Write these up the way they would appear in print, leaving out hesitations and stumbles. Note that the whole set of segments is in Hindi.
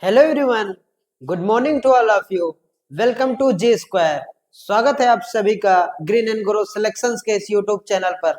Hello everyone, good morning to all of you. Welcome to G square. स्वागत है आप सभी का ग्रीन एंड ग्रो सिलेक्शंस के इस यूट्यूब चैनल पर।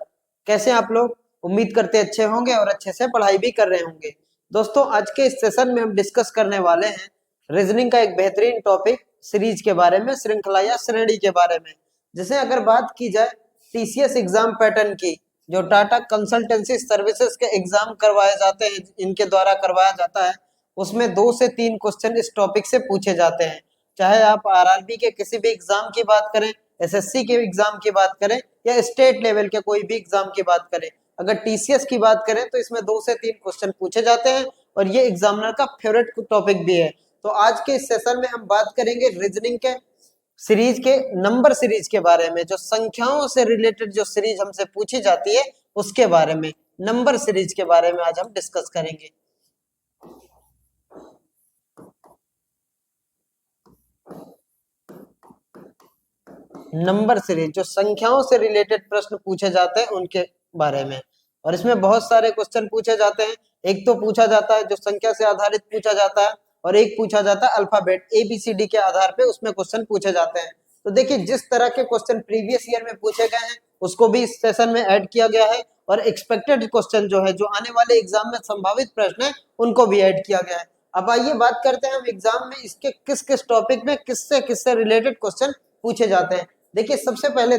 कैसे हैं आप लोग? उम्मीद करते अच्छे होंगे और अच्छे से पढ़ाई भी कर रहे होंगे। दोस्तों, आज के इस सेशन में हम डिस्कस करने वाले हैं रीजनिंग का एक बेहतरीन टॉपिक सीरीज के बारे में, श्रृंखला या श्रेणी के बारे में। जैसे अगर बात की जाए टीसीएस एग्जाम पैटर्न की, जो टाटा कंसल्टेंसी सर्विसेज के एग्जाम करवाए जाते हैं, इनके द्वारा करवाया जाता है, उसमें 2 से 3 क्वेश्चन इस टॉपिक से पूछे जाते हैं। चाहे आप आरआरबी के किसी भी एग्जाम की बात करें, एसएससी के एग्जाम की बात करें या स्टेट लेवल के कोई भी एग्जाम की बात करें, अगर टीसीएस की बात करें तो इसमें 2 से 3 क्वेश्चन पूछे जाते हैं और ये एग्जामिनर का फेवरेट टॉपिक भी है। तो आज के इस सेशन में हम बात करेंगे रीजनिंग के सीरीज के नंबर सीरीज के बारे में, जो संख्याओं से रिलेटेड जो सीरीज हमसे पूछी जाती है उसके बारे में, नंबर सीरीज के बारे में आज हम डिस्कस करेंगे। नंबर सीरीज जो संख्याओं से रिलेटेड प्रश्न पूछे जाते हैं उनके बारे में, और इसमें बहुत सारे क्वेश्चन पूछे जाते हैं। एक तो पूछा जाता है जो संख्या से आधारित पूछा जाता है, और एक पूछा जाता है अल्फाबेट ABCD के आधार पे, उसमें क्वेश्चन पूछे जाते हैं। तो देखिए, जिस तरह के क्वेश्चन प्रीवियस ईयर में पूछे गए हैं उसको भी इस सेशन में ऐड किया गया है, और एक्सपेक्टेड क्वेश्चन जो है, जो आने वाले एग्जाम में संभावित प्रश्न है, उनको भी ऐड किया गया है। अब आइए बात करते हैं हम एग्जाम में इसके किस किस टॉपिक में किससे किससे रिलेटेड क्वेश्चन पूछे जाते हैं। देखिए, सबसे पहले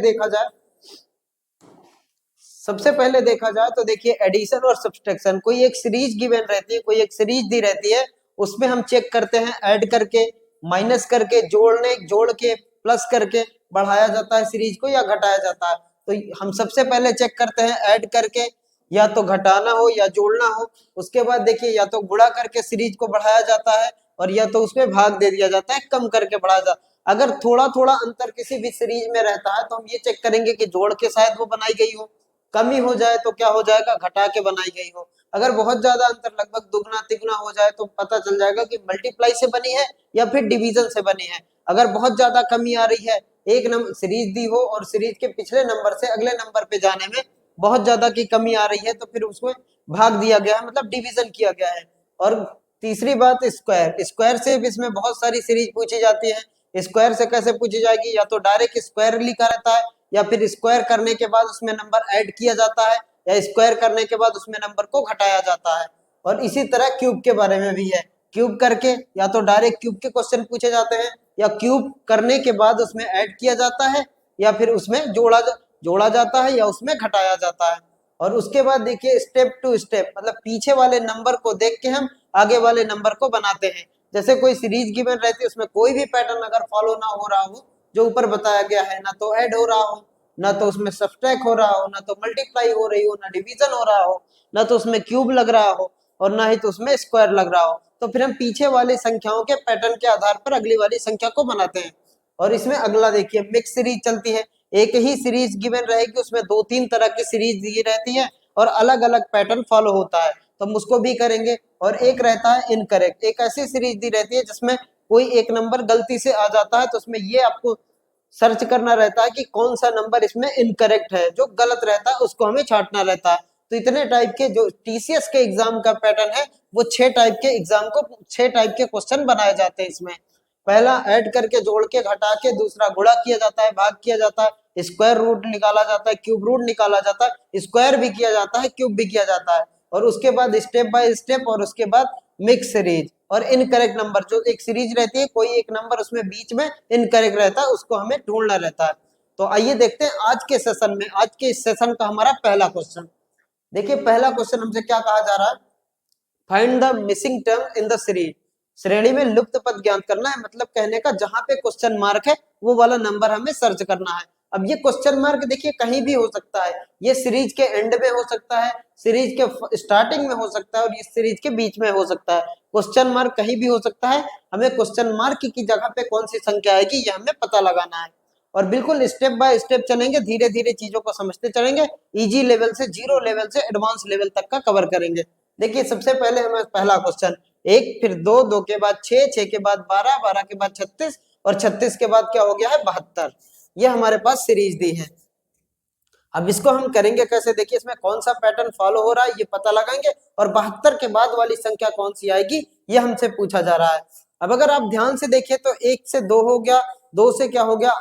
देखा जाए तो देखिए, एडिशन और सब्सट्रैक्शन, कोई एक सीरीज गिवन रहती है, कोई एक सीरीज दी रहती है, उसमें हम चेक करते हैं ऐड करके, माइनस करके, जोड़ के, प्लस करके बढ़ाया जाता है सीरीज को या घटाया जाता है। तो हम सबसे पहले चेक करते हैं ऐड करके, या तो घटाना हो या जोड़ना हो। उसके बाद देखिए, या तो गुणा करके सीरीज को बढ़ाया जाता है, और या तो उसमें भाग दे दिया जाता है, कम करके बढ़ाया जाता है। अगर थोड़ा थोड़ा अंतर किसी भी सीरीज में रहता है तो हम ये चेक करेंगे कि जोड़ के शायद वो बनाई गई हो, कमी हो जाए तो क्या हो जाएगा, घटा के बनाई गई हो। अगर बहुत ज्यादा अंतर लगभग दुगना तिगुना हो जाए तो पता चल जाएगा कि मल्टीप्लाई से बनी है या फिर डिवीजन से बनी है। अगर बहुत ज्यादा कमी आ रही है, एक नंबर सीरीज दी हो और सीरीज के पिछले नंबर से अगले नंबर पे जाने में बहुत ज्यादा की कमी आ रही है, तो फिर उसको भाग दिया गया है, मतलब डिवीजन किया गया है। और तीसरी बात, स्क्वायर। स्क्वायर से भी इसमें बहुत सारी सीरीज पूछी जाती है। स्क्वायर से कैसे पूछी जाएगी, या तो डायरेक्ट स्क्वायर लिखा रहता है, या फिर स्क्वायर करने के बाद उसमें नंबर ऐड किया जाता है, या स्क्वायर करने के बाद उसमें नंबर को घटाया जाता है। और इसी तरह क्यूब के बारे में भी है। क्यूब करके या तो डायरेक्ट क्यूब के क्वेश्चन पूछे जाते हैं, या क्यूब करने के बाद उसमें ऐड किया जाता है, या फिर उसमें जोड़ा जाता है, या उसमें घटाया जाता है। और उसके बाद देखिए, स्टेप टू स्टेप, मतलब पीछे वाले नंबर को देख के हम आगे वाले नंबर को बनाते हैं। जैसे कोई सीरीज गिवन रहती है, उसमें कोई भी पैटर्न अगर फॉलो ना हो रहा हो जो ऊपर बताया गया है, ना तो ऐड हो रहा हो, ना तो उसमें सब्सट्रैक्ट हो रहा हो, ना तो मल्टीप्लाई हो रही हो, ना डिवीजन हो रहा हो, ना तो उसमें क्यूब लग रहा हो, और ना ही तो उसमें स्क्वायर लग रहा हो, तो फिर हम पीछे वाली संख्याओं के पैटर्न के आधार पर अगली वाली संख्या को बनाते हैं। और इसमें अगला देखिए, मिक्स सीरीज चलती है। एक ही सीरीज गिवन रहेगी, उसमें 2-3 तरह की सीरीज दी रहती है और अलग अलग पैटर्न फॉलो होता है, तो हम उसको भी करेंगे। और एक रहता है इनकरेक्ट, एक ऐसी सीरीज दी रहती है जिसमें कोई एक नंबर गलती से आ जाता है, तो उसमें ये आपको सर्च करना रहता है कि कौन सा नंबर इसमें इनकरेक्ट है, जो गलत रहता है उसको हमें छांटना रहता है। तो इतने टाइप के जो टीसीएस के एग्जाम का पैटर्न है, वो 6 टाइप के क्वेश्चन बनाए जाते हैं इसमें। पहला ऐड करके, जोड़ के, घटा के, दूसरा गुणा किया जाता है, भाग किया जाता है, स्क्वायर रूट निकाला जाता है, क्यूब रूट निकाला जाता है, स्क्वायर भी किया जाता है, क्यूब भी किया जाता है। और उसके बाद स्टेप बाय स्टेप, और उसके बाद मिक्स सीरीज और इनकरेक्ट नंबर, जो एक सीरीज रहती है, कोई एक नंबर उसमें बीच में इनकरेक्ट रहता है, उसको हमें ढूंढना रहता है। तो आइए देखते हैं आज के सेशन में, आज के इस सेशन का हमारा पहला क्वेश्चन। देखिए, पहला क्वेश्चन हमसे क्या कहा जा रहा है, find the missing term in the series. श्रेणी में लुप्त पद ज्ञात करना है, मतलब कहने का जहां पे क्वेश्चन मार्क है वो वाला नंबर हमें सर्च करना है। अब ये क्वेश्चन मार्क देखिए कहीं भी हो सकता है, ये सीरीज के एंड में हो सकता है, सीरीज के स्टार्टिंग में हो सकता है, और ये सीरीज के बीच में हो सकता है। क्वेश्चन मार्क कहीं भी हो सकता है, हमें क्वेश्चन मार्क की जगह पे कौन सी संख्या आएगी ये हमें पता लगाना है। और बिल्कुल स्टेप बाय स्टेप चलेंगे, धीरे धीरे चीजों को समझते चलेंगे, इजी लेवल से, जीरो लेवल से एडवांस लेवल तक का कवर करेंगे। देखिए, सबसे पहले हमें पहला क्वेश्चन, 1 फिर 2, 2 के बाद 6, 6 के बाद 12, 12 के बाद 36, और 36 के बाद क्या हो गया है 72। ये हमारे पास सीरीज दी है। अब इसको हम करेंगे कैसे, देखिए इसमें कौन सा पैटर्न फॉलो हो रहा है ये पता लगाएंगे, और 72 के बाद वाली संख्या कौन सी आएगी ये हमसे पूछा जा रहा है। अब अगर आप ध्यान से देखिए तो 1 से 2 हो गया, 2 से क्या हो गया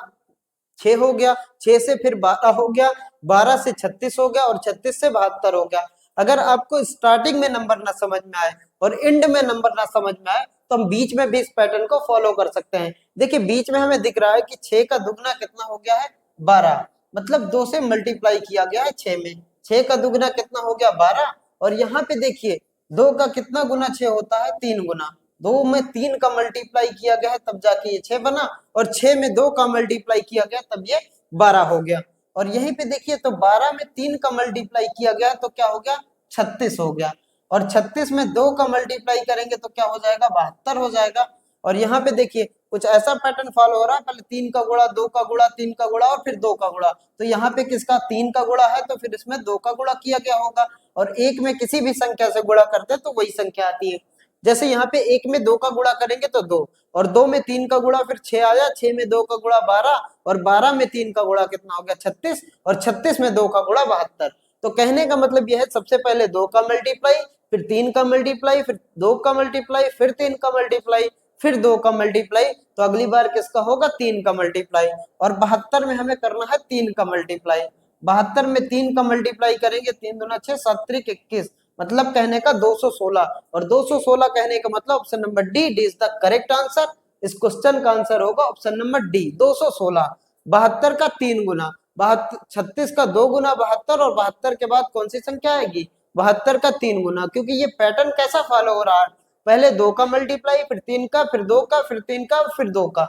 6 हो गया, 6 से फिर 12 हो गया, 12 से 36 हो गया, और 36 से 72 हो गया। अगर आपको स्टार्टिंग में नंबर ना समझ में आए और एंड में नंबर ना समझ में आए तो हम बीच में भी इस पैटर्न को फॉलो कर सकते हैं। देखिए बीच में हमें दिख रहा है कि 6 का दुगना कितना हो गया है 12, मतलब 2 से मल्टीप्लाई किया गया है 6 में, 6 का दुगना कितना हो गया 12, और यहाँ पे देखिए 2 का कितना गुना 6 होता है 3 गुना, 2 में 3 का मल्टीप्लाई किया गया है तब जाके ये 6 बना, और 6 में 2 का मल्टीप्लाई किया गया तब ये 12 हो गया। और यहीं पे देखिए तो 12 में 3 का मल्टीप्लाई किया गया तो क्या हो गया 36 हो गया, और 36 में 2 का मल्टीप्लाई करेंगे तो क्या हो जाएगा 72 हो जाएगा। और यहाँ पे देखिए कुछ ऐसा पैटर्न फॉलो हो रहा है, पहले 3 का गुणा 2 का गुणा 3 का गुणा और फिर 2 का गुणा, तो यहाँ पे किसका 3 का गुणा है तो फिर इसमें 2 का गुणा किया गया होगा, और एक में किसी भी संख्या से गुणा करते हैं तो वही संख्या आती है। जैसे यहाँ पे 1 में 2 का गुणा करेंगे तो 2, और 2 में 3 का गुणा फिर 6 आया, 6 में 2 का गुणा 12, और 12 में 3 का गुणा कितना हो गया 36, और 36 में 2 का गुणा 72। तो कहने का मतलब यह है सबसे पहले 2 का मल्टीप्लाई, फिर 3 का मल्टीप्लाई, फिर 2 का मल्टीप्लाई, फिर 3 का मल्टीप्लाई, फिर 2 का मल्टीप्लाई, तो अगली बार किसका होगा 3 का मल्टीप्लाई, और 72 में हमें करना है 3 का मल्टीप्लाई। 72 में 3 का मल्टीप्लाई करेंगे, 3 दूना 6 7 त्रिक 21, मतलब कहने का 216, और 216 कहने का मतलब option number D is the correct answer. इस क्वेश्चन का आंसर होगा ऑप्शन नंबर डी 216। 72 का 3 गुना 36 का 2 गुना 72, और 72 के बाद कौन सी संख्या आएगी 72 का 3 गुना, क्योंकि ये पैटर्न कैसा फॉलो हो रहा है, पहले 2 का मल्टीप्लाई, फिर 3 का, फिर 2 का, फिर 3 का, फिर 2 का,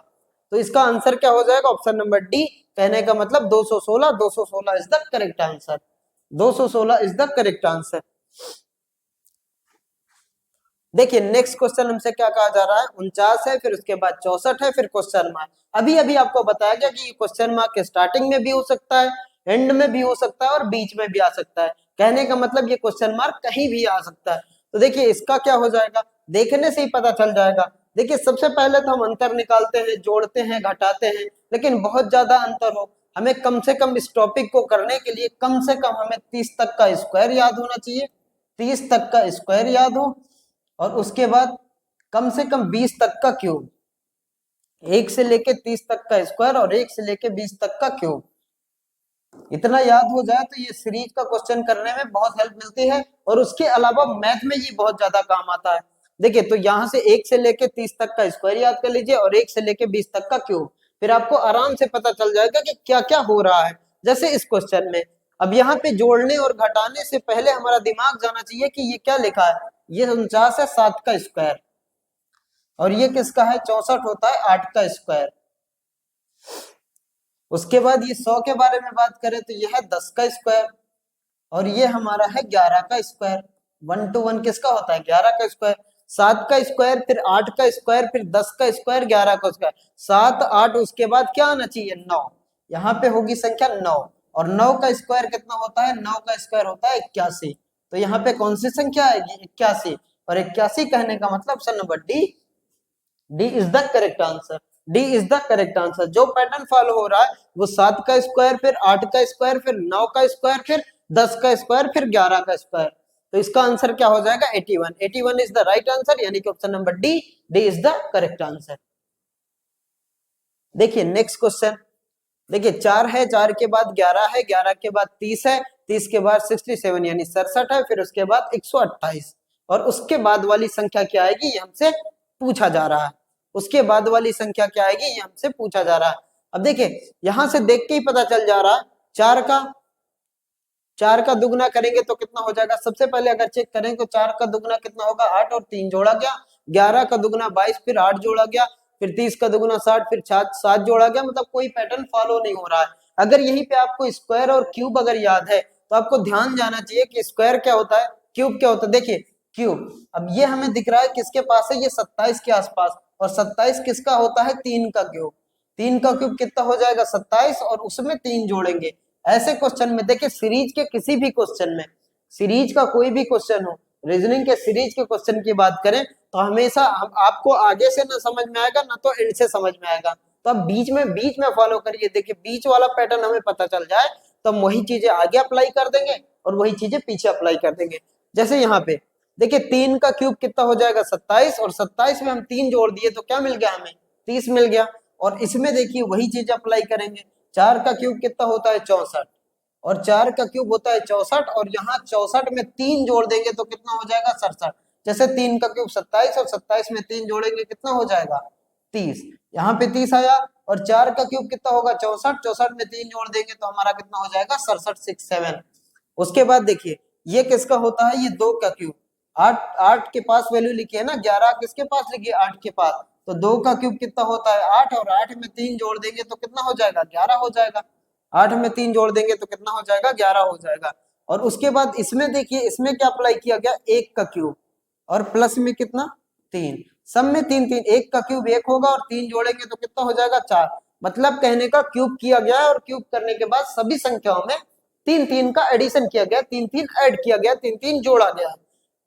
तो इसका आंसर क्या हो जाएगा ऑप्शन नंबर डी, कहने का मतलब 216। 216 is the correct answer, 216 is the correct answer. देखिए नेक्स्ट क्वेश्चन हमसे क्या कहा जा रहा है 49 है, फिर उसके बाद 64 है, फिर क्वेश्चन मार्क। अभी अभी आपको बताया गया कि क्वेश्चन मार्क स्टार्टिंग में भी हो सकता है, एंड में भी हो सकता है, और बीच में भी आ सकता है। कहने का मतलब ये क्वेश्चन मार्क कहीं भी आ सकता है। तो देखिए इसका क्या हो जाएगा, देखने से ही पता चल जाएगा। देखिए सबसे पहले तो हम अंतर निकालते हैं, जोड़ते हैं, घटाते हैं, लेकिन बहुत ज्यादा अंतर हो, हमें कम से कम इस टॉपिक को करने के लिए कम से कम हमें 30 तक का स्क्वायर याद होना चाहिए, 30 तक का स्क्वायर याद हो, और उसके बाद कम से कम 20 तक का क्यूब, 1 से लेके 30 तक का स्क्वायर और 1 से लेके 20 तक का क्यूब, इतना याद हो जाए तो ये सीरीज का क्वेश्चन करने में बहुत हेल्प मिलती है, और उसके अलावा मैथ में ये बहुत ज्यादा काम आता है। देखिए तो यहाँ से 1 से लेके 30 तक का स्क्वायर याद कर लीजिए, और 1 से लेके 20 तक का क्यूब, फिर आपको आराम से पता चल जाएगा कि क्या क्या हो रहा है। जैसे इस क्वेश्चन में अब यहाँ पे जोड़ने और घटाने से पहले हमारा दिमाग जाना चाहिए कि ये क्या लिखा है, ये 49 है 7 का स्क्वायर, और ये किसका है 64 होता है 8 का स्क्वायर। उसके बाद ये 100 के बारे में बात करें तो ये है 10 का स्क्वायर, और ये हमारा है 11 का स्क्वायर। 1 to 1 किसका होता है 11 का स्क्वायर। 7 का स्क्वायर, फिर 8 का स्क्वायर, फिर 10 का स्क्वायर, 11 का स्क्वायर, 7 8, उसके बाद क्या आना चाहिए 9, यहाँ पे होगी संख्या 9, और 9 का स्क्वायर कितना होता है 9 का स्क्वायर होता है 81, तो यहाँ पे कौन सी संख्या आएगी 81, और 81 कहने का मतलब option number D, D is the correct answer, D is the correct answer. जो पैटर्न फॉलो हो रहा है वो 7 का स्क्वायर, फिर 8 का स्क्वायर, फिर 9 का स्क्वायर, फिर 10 का स्क्वायर, फिर 11 का स्क्वायर, तो इसका आंसर क्या हो जाएगा 81। 81 इज द राइट आंसर, यानी कि option number D, D is the correct answer. देखिए नेक्स्ट क्वेश्चन, देखिए 4 है, 4 के बाद 11 है, 11 के बाद 30 है, 30 के बाद 67 यानी 67 है, फिर उसके बाद 128, और उसके बाद वाली संख्या क्या आएगी ये हमसे पूछा जा रहा है। उसके बाद वाली संख्या क्या आएगी ये हमसे पूछा जा रहा है। अब देखिए यहां से देख के ही पता चल जा रहा है, 4 का दुगना करेंगे तो कितना हो जाएगा, सबसे पहले अगर चेक करें तो 4 का दुगना कितना होगा 8, और 3 जोड़ा गया, 11 का दुगना 22, फिर 8 जोड़ा गया, फिर 30 का दुगना 60, फिर 7 जोड़ा गया, मतलब कोई पैटर्न फॉलो नहीं हो रहा है। अगर यहीं पे आपको स्क्वायर और क्यूब अगर याद है तो आपको ध्यान जाना चाहिए कि स्क्वायर क्या होता है, क्यूब क्या होता है। देखिए क्यूब, अब ये हमें दिख रहा है किसके पास है, ये 27 के आसपास, और 27 किसका होता है 3 का क्यूब, 3 का क्यूब कितना हो जाएगा 27, और उसमें 3 जोड़ेंगे। ऐसे क्वेश्चन में देखिए सीरीज के किसी भी क्वेश्चन में, सीरीज का कोई भी क्वेश्चन हो, रीजनिंग के सीरीज के क्वेश्चन की बात करें तो हमेशा आपको आगे से ना समझ में आएगा ना तो एंड से समझ में आएगा, तो आप बीच में फॉलो करिए। देखिए बीच वाला पैटर्न हमें पता चल जाए हम वही चीजें आगे अप्लाई कर देंगे और वही चीजें पीछे अप्लाई कर देंगे। जैसे यहाँ पे देखिए 3 का क्यूब कितना हो जाएगा 27, और 27 में हम 3 जोड़ दिए तो क्या मिल गया हमें 30 मिल गया। और इसमें देखिए वही चीज अप्लाई करेंगे, 4 का क्यूब कितना होता है 64, और 4 का क्यूब होता है 64, और यहाँ 64 में 3 जोड़ देंगे तो कितना हो जाएगा 67। जैसे 3 का क्यूब 27 और 27 में 3 जोड़ेंगे कितना हो जाएगा 30, यहाँ पे 30 आया। और 4 का क्यूब कितना होगा 64, 64 में 3 जोड़ देंगे तो हमारा कितना हो जाएगा 67, 67। उसके बाद देखिए ये किसका होता है, ये 2 का क्यूब, 8 8 के पास वैल्यू लिखी है ना, 11 किसके पास लिखी है 8 के पास, तो 2 का क्यूब कितना होता है 8, और 8 में 3 जोड़ देंगे तो कितना हो जाएगा 11 हो जाएगा। 8 में 3 जोड़ देंगे तो कितना हो जाएगा 11 हो जाएगा। और उसके बाद इसमें देखिए इसमें क्या अप्लाई किया गया 1 का क्यूब, और प्लस में कितना 3, सब में 3 3, 1 का क्यूब 1 होगा और 3 जोड़ेंगे तो कितना हो जाएगा 4। मतलब कहने का क्यूब किया गया है और क्यूब करने के बाद सभी संख्याओं में 3 3 का एडिशन किया गया, 3 3 ऐड किया गया, 3 3 जोड़ा गया।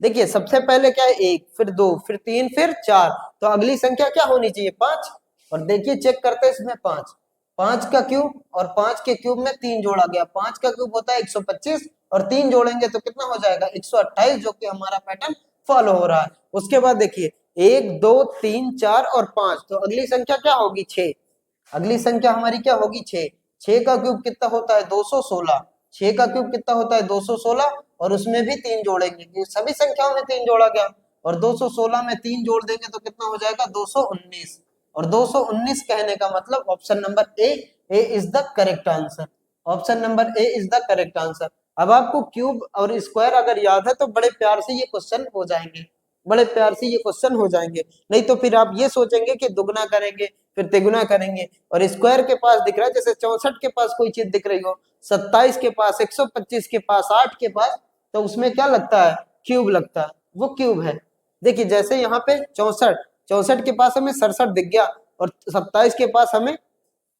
देखिए सबसे पहले क्या है 1, फिर 2, फिर 3, फिर 4, तो अगली संख्या क्या होनी चाहिए 5। और देखिए चेक करते हैं इसमें 5, 5 का क्यूब और 5 के क्यूब में 3 जोड़ा गया, 5 का क्यूब होता है 125 और 3 जोड़ेंगे तो कितना हो जाएगा 128, जो कि हमारा पैटर्न फॉलो हो रहा है। उसके बाद देखिए 1 2 3 4 और 5, तो अगली संख्या क्या होगी 6, अगली संख्या हमारी क्या होगी 6। 6 का क्यूब कितना होता है 216, 6 का क्यूब कितना होता है 216, और उसमें भी 3 जोड़ेंगे क्योंकि सभी संख्याओं में 3 जोड़ा गया, और 216 में 3 जोड़ देंगे तो कितना हो जाएगा 219। और 219 कहने का मतलब option number A is the correct answer, option number A is the correct answer. अब आपको क्यूब और स्क्वायर अगर याद है तो बड़े प्यार से ये क्वेश्चन हो जाएंगे, बड़े प्यार से ये क्वेश्चन हो जाएंगे। नहीं तो फिर आप ये सोचेंगे कि दुगना करेंगे फिर तिगुना करेंगे, और स्क्वायर के पास दिख रहा है जैसे 64 के पास कोई चीज दिख रही हो, 27 के पास, 125 के पास, 8 के पास, तो उसमें क्या लगता है क्यूब लगता है, वो क्यूब है। देखिए जैसे यहाँ पे 64, 64 के पास हमें 67 दिख गया, और 27 के पास हमें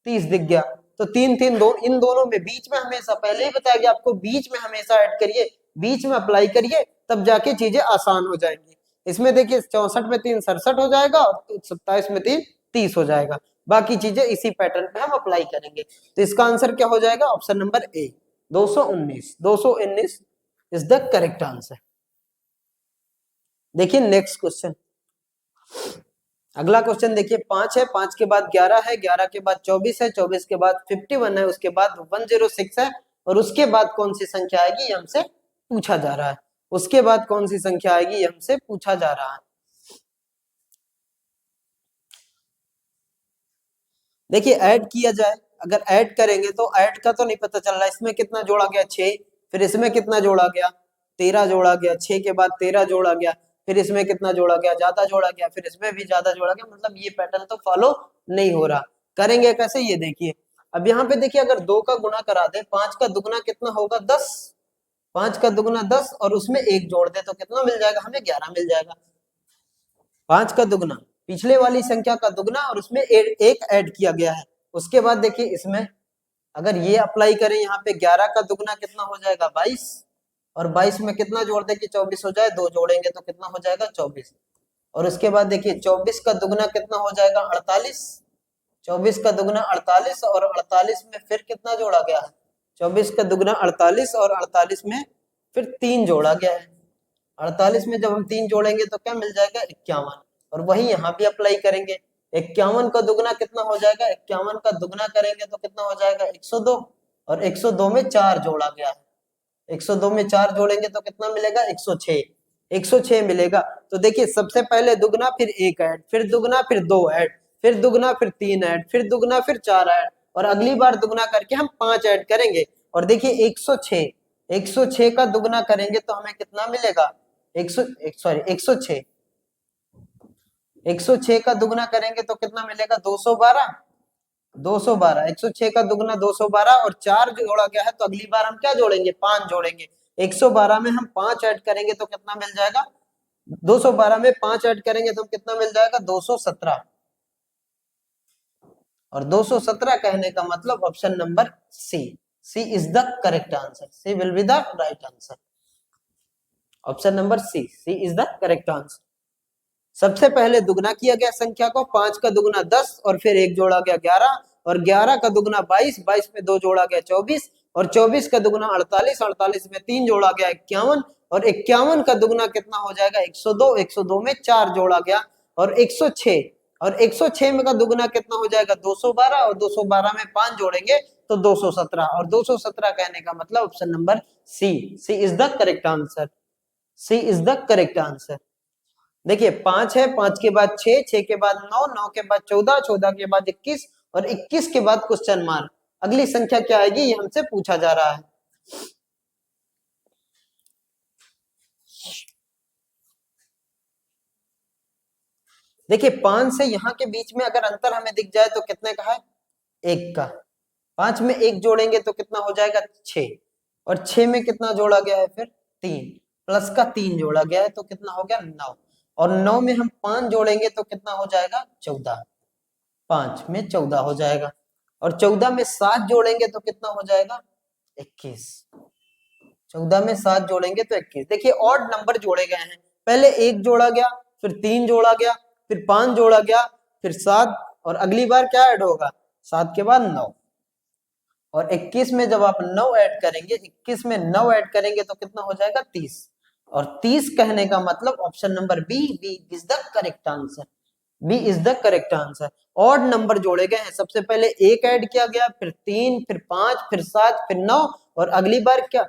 30 दिख गया, तो 3 3 2, इन दोनों में बीच में हमेशा, पहले ही बताया गया आपको बीच में हमेशा ऐड करिए, बीच में अप्लाई करिए, तब जाके चीजें आसान हो जाएंगी। इसमें देखिए 64 में 3 67 हो जाएगा, और 27 में 3 30 हो जाएगा। बाकी चीजें इसी पैटर्न पे हम अप्लाई करेंगे, तो इसका आंसर क्या हो जाएगा option number A 219, 219 is the correct answer. देखिए नेक्स्ट क्वेश्चन, अगला क्वेश्चन देखिए 5 है, 5 के बाद 11 है, 11 के बाद 24 है, 24 के बाद 51 है, उसके बाद 106 है, और उसके बाद कौन सी संख्या आएगी ये हमसे पूछा जा रहा है, उसके बाद कौन सी संख्या आएगी ये हमसे पूछा जा रहा है। देखिए ऐड किया जाए, अगर ऐड करेंगे तो ऐड का तो नहीं पता चल रहा, इसमें कितना जोड़ा गया 6, फिर इसमें कितना जोड़ा गया 13 जोड़ा गया, 6 के बाद 13 जोड़ा गया, फिर इसमें कितना जोड़ा गया ज्यादा जोड़ा गया, फिर इसमें भी ज्यादा जोड़ा गया, मतलब ये पैटर्न तो फॉलो नहीं हो रहा। करेंगे कैसे ये देखिए, अब यहाँ पे देखिए अगर 2 का गुना करा दे, 5 का दुगना कितना होगा 10, 5 का दुगना 10, और उसमें 1 जोड़ दे तो कितना मिल जाएगा हमें 11 मिल जाएगा। 5 का दुगना पिछले वाली संख्या का दुगना, और उसमें एक ऐड किया गया है। उसके बाद देखिए इसमें अगर ये अप्लाई करें, यहाँ पे 11 का दुगना कितना हो जाएगा 22, और 22 में कितना जोड़ दे कि 24 हो जाए, 2 जोड़ेंगे तो कितना हो जाएगा 24। और उसके बाद देखिए 24 का दुगना कितना हो जाएगा 48, 24 का दुगना 48, और 48 में फिर कितना जोड़ा गया है 24 का दुगना 48, और 48 में फिर 3 जोड़ा गया है। 48 में जब हम 3 जोड़ेंगे तो क्या मिल जाएगा 51, और वही यहाँ भी अप्लाई करेंगे। 51 का दुगना कितना हो जाएगा, 51 का दुगना करेंगे तो कितना हो जाएगा 102, और 102 में 4 जोड़ा गया है, 102 में 4 जोड़ेंगे तो कितना मिलेगा 106, 106 मिलेगा। तो देखिए सबसे पहले दुगना फिर 1 ऐड, फिर दुगना फिर 2 ऐड, फिर दुगना फिर 3 ऐड, फिर दुगना फिर 4 ऐड, और अगली बार दुगना करके हम 5 ऐड करेंगे। और देखिए 106, 106 का दुगना करेंगे तो हमें कितना मिलेगा 106, 106 का दुगना करेंगे तो कितना मिलेगा 212, 212, 106 का दुगना 212, और 4 जोड़ा गया है तो अगली बार हम क्या जोड़ेंगे 5 जोड़ेंगे। 112 में हम 5 ऐड करेंगे तो कितना मिल जाएगा, 212 में 5 ऐड करेंगे तो कितना मिल जाएगा 217, और 217 कहने का मतलब option number C, C is the correct answer, C will be the right answer, option number C, C is the correct answer. सबसे पहले दुगना किया गया संख्या को, 5 का दुगना 10, और फिर 1 जोड़ा गया 11, और 11 का दुगना 22, 22 में 2 जोड़ा गया 24, और 24 का दुगना 48, 48 में 3 जोड़ा गया 51, और 51 का दुगना कितना हो जाएगा 102, 102 में 4 जोड़ा गया और 106, और 106 में का दुगना कितना हो जाएगा 212, और 212 में 5 जोड़ेंगे तो 217, और 217 कहने का मतलब option number C, C is the correct answer, C is the correct answer. देखिए 5 है, 5 के बाद 6, 6 के बाद 9, 9 के बाद 14, 14 के बाद 21, और 21 के बाद क्वेश्चन मार्क। अगली संख्या क्या आएगी ये हमसे पूछा जा रहा है। देखिए 5 से यहाँ के बीच में अगर अंतर हमें दिख जाए तो कितने का है, 1 का। 5 में 1 जोड़ेंगे तो कितना हो जाएगा 6, और 6 में कितना जोड़ा गया है फिर 3, प्लस का 3 जोड़ा गया है तो कितना हो गया 9, और 9 में हम 5 जोड़ेंगे तो कितना हो जाएगा 14, 5 में 14 हो जाएगा, और 14 में 7 जोड़ेंगे तो कितना हो जाएगा 21, 14 में 7 जोड़ेंगे तो 21। देखिए ऑड नंबर जोड़े गए हैं, पहले 1 जोड़ा गया, फिर 3 जोड़ा गया, फिर 5 जोड़ा गया, फिर 7, और अगली बार क्या ऐड होगा 7 के बाद 9, और 21 में जब आप 9 ऐड करेंगे, 21 में 9 ऐड करेंगे तो कितना हो जाएगा 30, और 30 कहने का मतलब option number B, B is the correct answer, B is the correct answer. Odd number जोड़े गए हैं, सबसे पहले 1 ऐड किया गया, फिर 3, फिर 5, फिर 7, फिर 9, और अगली बार क्या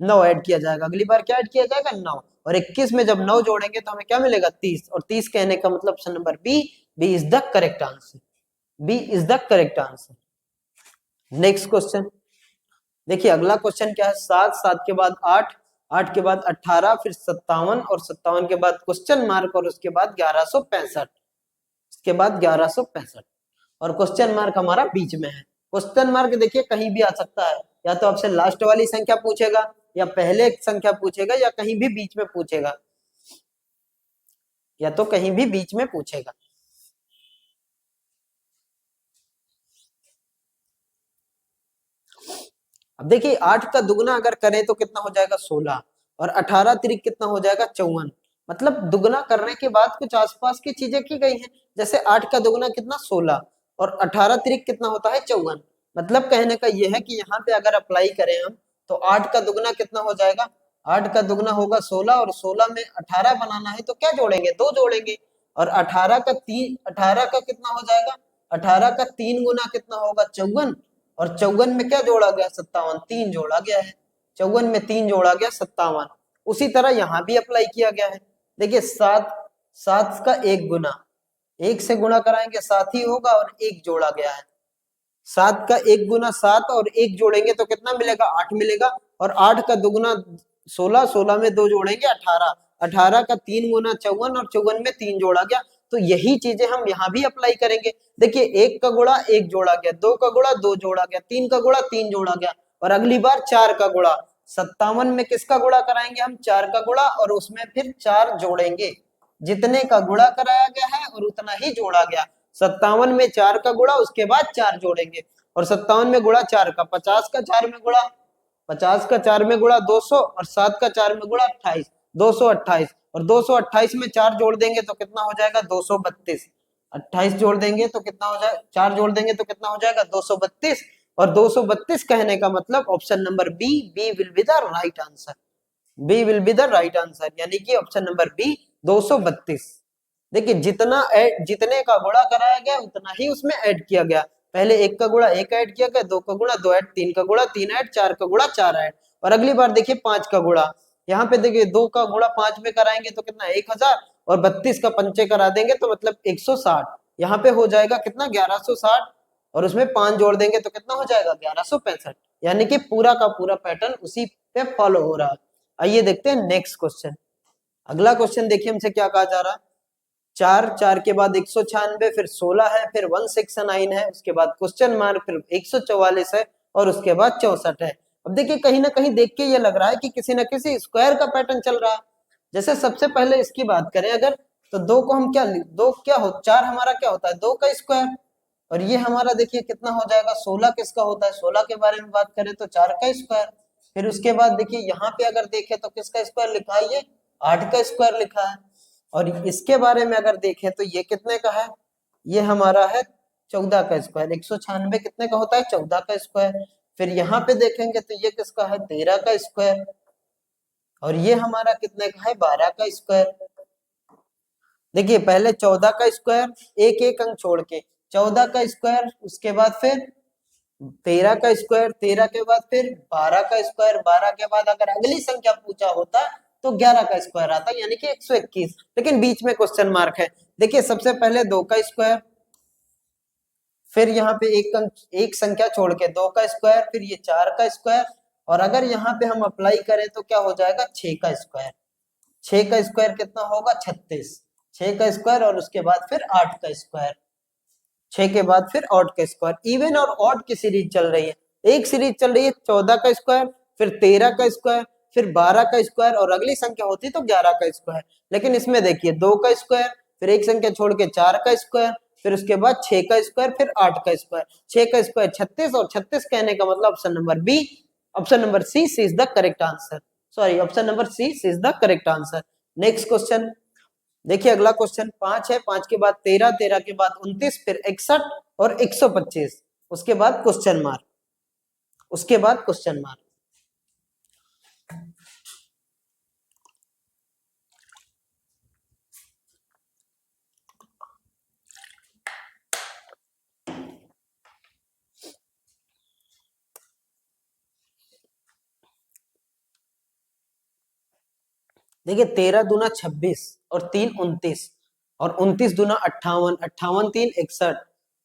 9 ऐड किया जाएगा, अगली बार क्या ऐड किया जाएगा 9, और 21 में जब 9 जोड़ेंगे तो हमें क्या मिलेगा 30, और 30 कहने का मतलब option number B, B is the correct answer, B is the correct answer. Next question देखिए, अगला क्वेश्चन क्या है, 7, 7 के बाद 8, 8 के बाद 18, फिर 57, और 57 के बाद क्वेश्चन मार्क, और उसके बाद 1165, इसके बाद 1165, और क्वेश्चन मार्क हमारा बीच में है। क्वेश्चन मार्क देखिए कहीं भी आ सकता है, या तो आपसे लास्ट वाली संख्या पूछेगा, या पहले एक संख्या पूछेगा, या कहीं भी बीच में पूछेगा, या तो कहीं भी बीच में पूछेगा। अब देखिए 8 का दुगना अगर करें तो कितना हो जाएगा 16, और 18 तिरिक कितना हो जाएगा 54, मतलब दुगना करने के बाद कुछ आसपास की चीजें की गई हैं, जैसे 8 का दुगना कितना 16, और 18 तिरिक कितना होता है 54, मतलब कहने का यह है कि यहाँ पे अगर अप्लाई करें हम तो 8 का दुगना कितना हो जाएगा, 8 का दुगना होगा 16, और 16 में 18 बनाना है तो क्या जोड़ेंगे 2 जोड़ेंगे, और 18 का 3, 18 का कितना हो जाएगा, 18 का 3 गुना कितना होगा 54, और 54 में क्या जोड़ा गया 57, 3 जोड़ा गया है, 54 में 3 जोड़ा गया 57। उसी तरह यहाँ भी अप्लाई किया गया है। देखिए 7, 7 का 1 गुना, 1 से गुणा कराएंगे 7 ही होगा, और 1 जोड़ा गया है, 7 का 1 गुना 7, और 1 जोड़ेंगे तो कितना मिलेगा 8 मिलेगा, और 8 का दुगुना 16, 16 में 2 जोड़ेंगे 18, 18 का 3 गुना 54, और 54 में 3 जोड़ा गया, तो यही चीजें हम यहाँ भी अप्लाई करेंगे। देखिए 1 का गुणा 1 जोड़ा गया, 2 का गुणा 2 जोड़ा गया, 3 का गुणा 3 जोड़ा गया, और अगली बार 4 का गुणा, 57 में किसका गुणा कराएंगे हम 4 का गुणा, और उसमें फिर 4 जोड़ेंगे, जितने का गुणा कराया गया है और उतना ही जोड़ा गया, 57 में 4 का गुणा, उसके बाद 4 जोड़ेंगे, और 57 में गुणा 4 का 50 का 4 में गुणा, 50 का 4 में गुणा 200, और 7 का 4 में गुणा 28, 228, और 228 में 4 जोड़ देंगे तो कितना हो जाएगा 232, 28 जोड़ देंगे तो कितना हो जाएगा, 4 जोड़ देंगे तो कितना हो जाएगा 232, और 232 कहने का मतलब option number B, B will be the right answer, B will be the right answer, यानी कि ऑप्शन नंबर बी 232। देखिए जितने का गुणा कराया गया उतना ही उसमें ऐड किया गया, पहले 1 का गुणा 1 ऐड किया गया, 2 का गुणा 2 ऐड, 3 का गुणा 3 ऐड, 4 का गुणा 4 ऐड, और अगली बार देखिए 5 का गुणा, यहाँ पे देखिए 2 का गुणा 5 में कराएंगे तो कितना 1000, और 32 का पंचे करा देंगे तो मतलब 160, यहाँ पे हो जाएगा कितना 1160, और उसमें 5 जोड़ देंगे तो कितना हो जाएगा 1165, यानी कि पूरा का पूरा पैटर्न उसी पे फॉलो हो रहा है। आइए देखते हैं नेक्स्ट क्वेश्चन। अगला क्वेश्चन देखिए हमसे क्या कहा जा रहा है, 4, 4 के बाद 196, फिर 16 है, फिर 169 है, उसके बाद क्वेश्चन मार्क, फिर 144 है, और उसके बाद 64 है। अब देखिए कहीं ना कहीं देख के ये लग रहा है कि किसी ना किसी स्क्वायर का पैटर्न चल रहा है। जैसे सबसे पहले इसकी बात करें अगर, तो 2 को हम क्या, 2 क्या हो 4 हमारा क्या होता है 2 का स्क्वायर, और ये हमारा देखिए कितना हो जाएगा 16 किसका होता है, 16 के बारे में बात करें तो 4 का स्क्वायर, फिर उसके बाद देखिए यहाँ पे अगर देखें तो किसका स्क्वायर लिखा है, ये 8 का स्क्वायर लिखा है, और इसके बारे में अगर देखें तो ये कितने का है, ये हमारा है 14 का स्क्वायर, 196 कितने का होता है 14 का स्क्वायर, फिर यहाँ पे देखेंगे तो ये किसका है, 13 का स्क्वायर, और ये हमारा कितने का है, 12 का स्क्वायर। देखिए पहले 14 का स्क्वायर, एक एक अंक छोड़ के 14 का स्क्वायर, उसके बाद फिर 13 का स्क्वायर, 13 के बाद फिर 12 का स्क्वायर, 12 के बाद अगर अगली संख्या पूछा होता तो 11 का स्क्वायर आता, यानी कि 121, लेकिन बीच में क्वेश्चन मार्क है। देखिए सबसे पहले 2 का स्क्वायर, फिर यहाँ पे एक संख्या छोड़ के 2 का स्क्वायर, फिर ये 4 का स्क्वायर, और अगर यहाँ पे हम अप्लाई करें तो क्या हो जाएगा, 6 का स्क्वायर। 6 का स्क्वायर कितना होगा, 36। 6 का स्क्वायर और उसके बाद फिर 8 का स्क्वायर, 6 के बाद फिर ऑड का स्क्वायर। इवन और ऑड की सीरीज चल रही है, एक सीरीज चल रही है 14 का स्क्वायर, फिर 13 का स्क्वायर, फिर 12 का स्क्वायर, और अगली संख्या होती तो 11 का स्क्वायर। लेकिन इसमें देखिए 2 का स्क्वायर, फिर एक संख्या छोड़ के 4 का स्क्वायर, फिर उसके बाद 6 का स्क्वायर, फिर 8 का स्क्वायर। 6 का स्क्वायर 36, और 36 कहने का मतलब option number B, option number C is the correct answer. Sorry, option number C is the correct answer. Next question देखिए, अगला क्वेश्चन 5 है, 5 के बाद 13, 13 के बाद 29, फिर 61 और 125, उसके बाद क्वेश्चन मार्क, उसके बाद क्वेश्चन मार्क। देखिए 13 दूना 26 और 3 29, और 29 दूना 58, 58 3 61,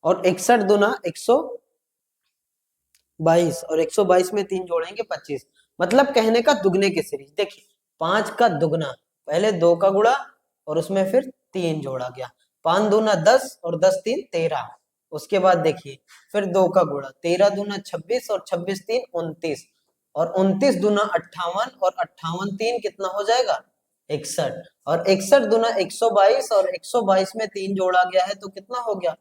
और 61 दूना 122, और 122 में 3 जोड़ेंगे 25, मतलब कहने का दुगने की सीरीज। देखिए 5 का दुगना, पहले 2 का गुणा और उसमें फिर 3 जोड़ा गया, 5 दूना 10 और 10 3 13, उसके बाद देखिए फिर 2 का गुणा, 13 दूना 26 और 26 3 29, और 29 दूना 58 और 58 3 कितना हो जाएगा, 61, और 61 दूना 122, और 122 में 3 जोड़ा गया है तो कितना हो गया,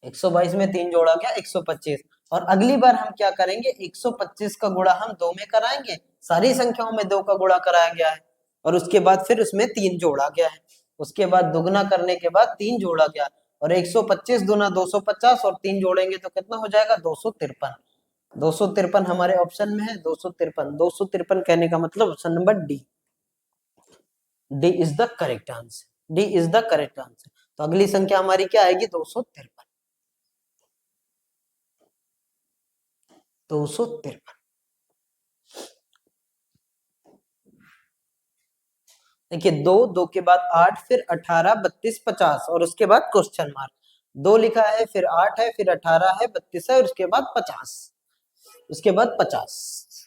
122 में 3 जोड़ा गया 125। और अगली बार हम क्या करेंगे, 125 का गुणा हम 2 में कराएंगे, सारी संख्याओं में 2 का गुणा कराया गया है, और उसके बाद फिर उसमें 3 जोड़ा गया है, उसके बाद दुगना करने के बाद 3 जोड़ा गया, और 125 दूना 250 और 3 जोड़ेंगे तो कितना हो जाएगा, 253। 253 हमारे ऑप्शन में है, 253। 253 कहने का मतलब option number D, D is the correct answer, D is the correct answer. तो अगली संख्या हमारी क्या आएगी, 253, 253। देखिए 2, 2 के बाद 8, फिर 18, 32, 50, और उसके बाद क्वेश्चन मार्क। 2 लिखा है, फिर 8 है, फिर 18 है, 32 है, और उसके बाद 50, उसके बाद 50।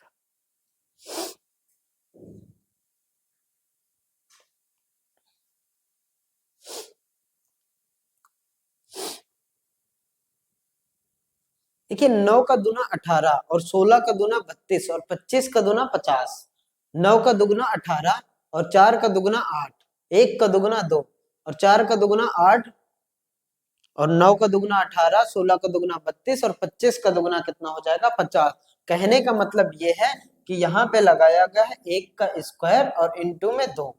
देखिए 9 का दूना 18, और 16 का दूना 32, और 25 का दूना 50। 9 का दुगुना 18, और 4 का दुगुना 8, 1 का दुगुना 2, और 4 का दुगुना 8, और 9 का दुगुना 18, 16 का दुगुना 32, और 25 का दुगुना कितना हो जाएगा, 50। कहने का मतलब ये है कि यहाँ पे लगाया गया है 1 का स्क्वायर और इनटू में 2।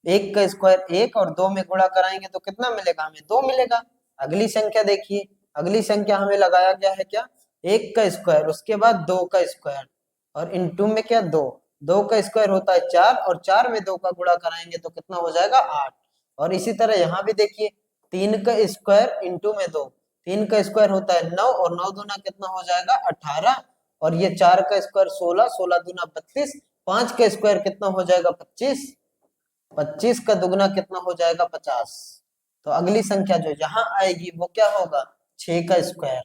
1 का स्क्वायर 1 और 2 में गुणा कराएंगे तो कितना मिलेगा, हमें 2 मिलेगा। अगली संख्या देखिए, अगली संख्या हमें लगाया गया है क्या, 1 का स्क्वायर, उसके बाद 2 का स्क्वायर, और इनटू में क्या 2। 2 का स्क्वायर होता है 4, और 4 में 2 का गुणा कराएंगे तो कितना हो जाएगा, 8। और इसी तरह यहाँ भी देखिए 3 का स्क्वायर इंटू में 2, 3 का स्क्वायर होता है 9, और 9 दूना कितना हो जाएगा, 18, और ये 4 का स्क्वायर 16, 16 दूना 32, 5 का स्क्वायर कितना हो जाएगा, 25, 25 का दुगना कितना हो जाएगा, 50। तो अगली संख्या जो यहाँ आएगी वो क्या होगा, 6 का स्क्वायर।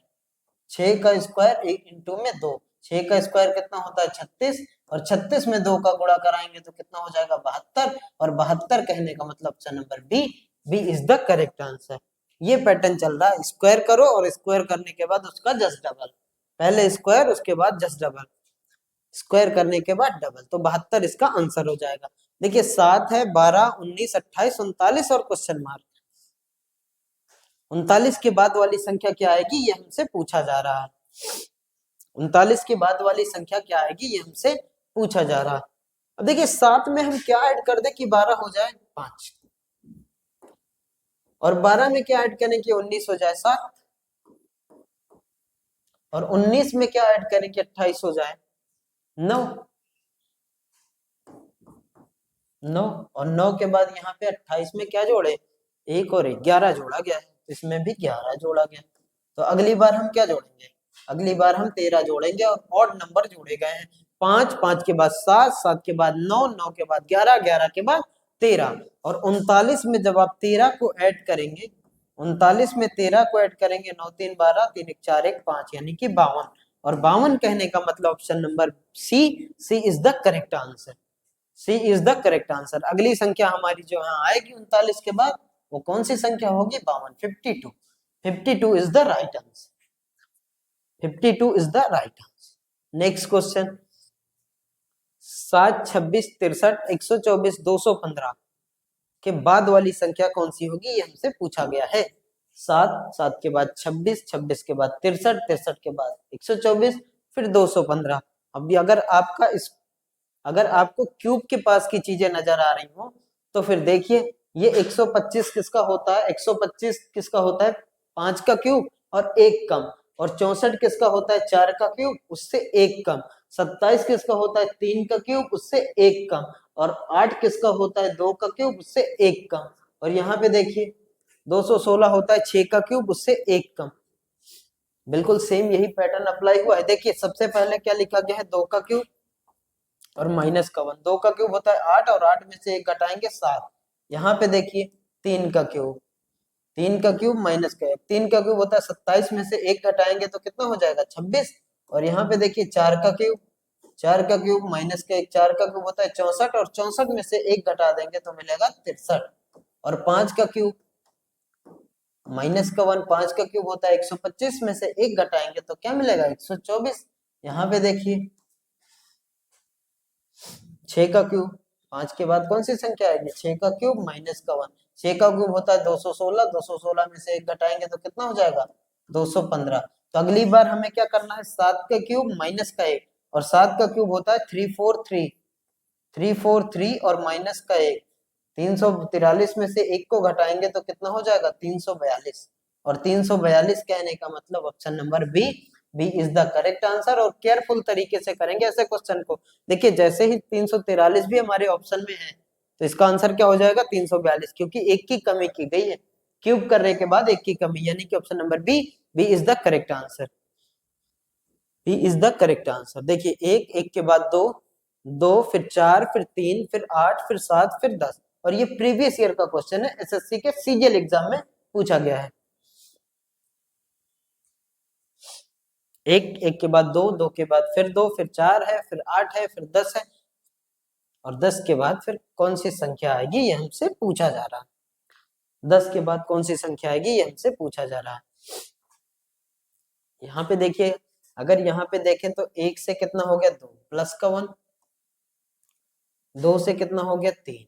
6 का स्क्वायर इंटू में 2, 6 का स्क्वायर कितना होता है, 36, और 36 में 2 का गुणा कराएंगे तो कितना हो जाएगा, 72, और 72 कहने का मतलब option number B, B is the correct answer. ये पैटर्न चल रहा है, स्क्वायर करो और स्क्वायर करने के बाद उसका जस्ट डबल, पहले स्क्वायर उसके बाद जस्ट डबल, स्क्वायर करने के बाद डबल, तो 72 इसका आंसर हो जाएगा। देखिए 7 है, 12, 19, 28, 39 और क्वेश्चन मार्क। 39 के बाद वाली संख्या क्या आएगी, ये हमसे पूछा जा रहा है। 39 के बाद वाली संख्या क्या आएगी, ये हमसे पूछा जा रहा है। अब देखिए 7 में हम क्या ऐड कर दें कि 12 हो जाए 5, और 12 में क्या ऐड करें कि 19 हो जाए 7। और 19 में क्या ऐड करें कि 28 हो जाए? 9। 9 और 9 के बाद यहाँ पे 28 में क्या जोड़े? एक और 11 जोड़ा गया है, इसमें भी 11 जोड़ा गया। तो अगली बार हम क्या जोड़ेंगे? अगली बार हम 13 जोड़ेंगे और ऑड नंबर जोड़े गए हैं। 5, 5 के बाद 7, 7 के बाद 9, 9 के बाद 11, 11 के बाद 13। और 39 में जब आप 13 को ऐड करेंगे, 39 में 13 को ऐड करेंगे, 9 3 12, 3 1 4 1 5, यानी कि 52। और 52 कहने का मतलब option number C, C is the correct answer. C is the correct answer. अगली संख्या हमारी जो यहाँ आएगी 39 के बाद, वो कौन सी संख्या होगी? 52, 52। 52 is the right answer. 52 is the right answer. Next question, 7, 26, 63, 124, 215 के बाद वाली संख्या कौन सी होगी? ये हमसे पूछा गया है। 7, 7 के बाद 26, 26 के बाद 63, 63 के बाद 124, फिर 215। अभी अगर आपको क्यूब के पास की चीजें नजर आ रही हो तो फिर देखिए, ये 125 किसका होता है? 125 किसका होता है? 5 का क्यूब और 1 कम। और 64 किसका होता है? 4 का क्यूब उससे 1 कम। 27 किसका होता है? 3 का क्यूब उससे 1 कम। और 8 किसका होता है? 2 का क्यूब उससे 1 कम। और यहाँ पे देखिए 216 होता है 6 का क्यूब उससे 1 कम। बिल्कुल सेम यही पैटर्न अप्लाई हुआ है। देखिए सबसे पहले क्या लिखा गया है? 2 का क्यूब और माइनस का 1। 2 का क्यूब होता है 8 और 8 में से 1 घटाएंगे 7। यहाँ पे देखिए 3 का क्यूब, 3 का क्यूब माइनस का 1। 3 का क्यूब होता है 27 में से 1 घटाएंगे तो कितना हो जाएगा? 26। और यहाँ पे देखिए 4 का क्यूब, 4 का क्यूब माइनस का 1। 4 का क्यूब होता है 64 और 64 में से 1 घटा देंगे तो मिलेगा 63। और 5 का क्यूब माइनस का 1, 5 का क्यूब होता है 125 में से 1 घटाएंगे तो क्या मिलेगा? 124। यहाँ पे देखिए 6 का क्यूब, 5 के बाद कौन सी संख्या आएगी? 6 का क्यूब माइनस का 1। 6 का क्यूब होता है 216, 216 में से 1 घटाएंगे तो कितना हो जाएगा? 215। तो अगली बार हमें क्या करना है? 7 का क्यूब माइनस का 1। और 7 का क्यूब होता है 343, 343 और माइनस का 1। 343 में से 1 को घटाएंगे तो कितना हो जाएगा? 342। और 342 कहने का मतलब option number B, B is the correct answer. और केयरफुल तरीके से करेंगे ऐसे क्वेश्चन को। देखिए जैसे ही 343 भी हमारे ऑप्शन में है तो इसका आंसर क्या हो जाएगा? 342, क्योंकि एक की कमी की गई है। क्यूब करने के बाद एक की कमी, यानी कि option number B, B is the correct answer. B is the correct answer. देखिए एक, एक के बाद दो, दो फिर 4 फिर 3 फिर 8 फिर 7 फिर 10। और ये प्रीवियस ईयर का क्वेश्चन है, एसएससी के सीजीएल एग्जाम में पूछा गया है। एक, एक के बाद दो, दो के बाद फिर दो, फिर 4 है, फिर 8 है, फिर 10 है। और 10 के बाद फिर कौन सी संख्या आएगी ये हमसे पूछा जा रहा है। 10 के बाद कौन सी संख्या आएगी ये हमसे पूछा जा रहा है। यहाँ पे देखिए, अगर यहाँ पे देखें तो 1 से कितना हो गया? 2 प्लस का 1। 2 से कितना हो गया? 3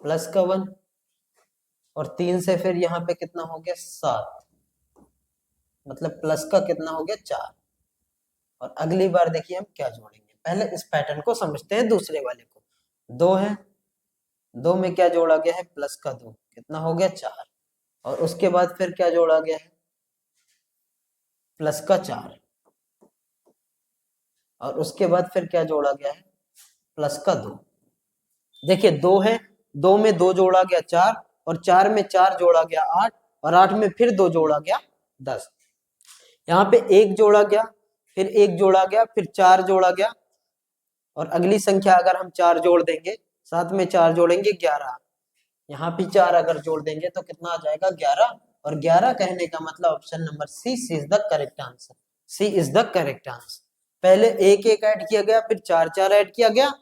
प्लस का 1। और 3 से फिर यहाँ पे कितना हो गया? 7, मतलब प्लस का कितना हो गया? 4। और अगली बार देखिए हम क्या जोड़ेंगे। पहले इस पैटर्न को समझते हैं, दूसरे वाले को। 2 है, 2 में क्या जोड़ा गया है? प्लस का 2, कितना हो गया? 4। और उसके बाद फिर क्या जोड़ा गया है? प्लस का 4। और उसके बाद फिर क्या जोड़ा गया है? प्लस का 2। देखिए 2 है, 2 में 2 जोड़ा गया 4, और 4 में 4 जोड़ा गया 8, और 8 में फिर 2 जोड़ा गया 10। यहाँ पे 1 जोड़ा गया, फिर 1 जोड़ा गया, फिर 4 जोड़ा गया। और अगली संख्या अगर हम 4 जोड़ देंगे, साथ में 4 जोड़ेंगे 11। यहाँ पे 4 अगर जोड़ देंगे तो कितना आ जाएगा? 11। और 11 कहने का मतलब option number C, C is the correct answer. C is the correct answer. पहले 1 1 ऐड किया गया, फिर 4 4 ऐड किया गया,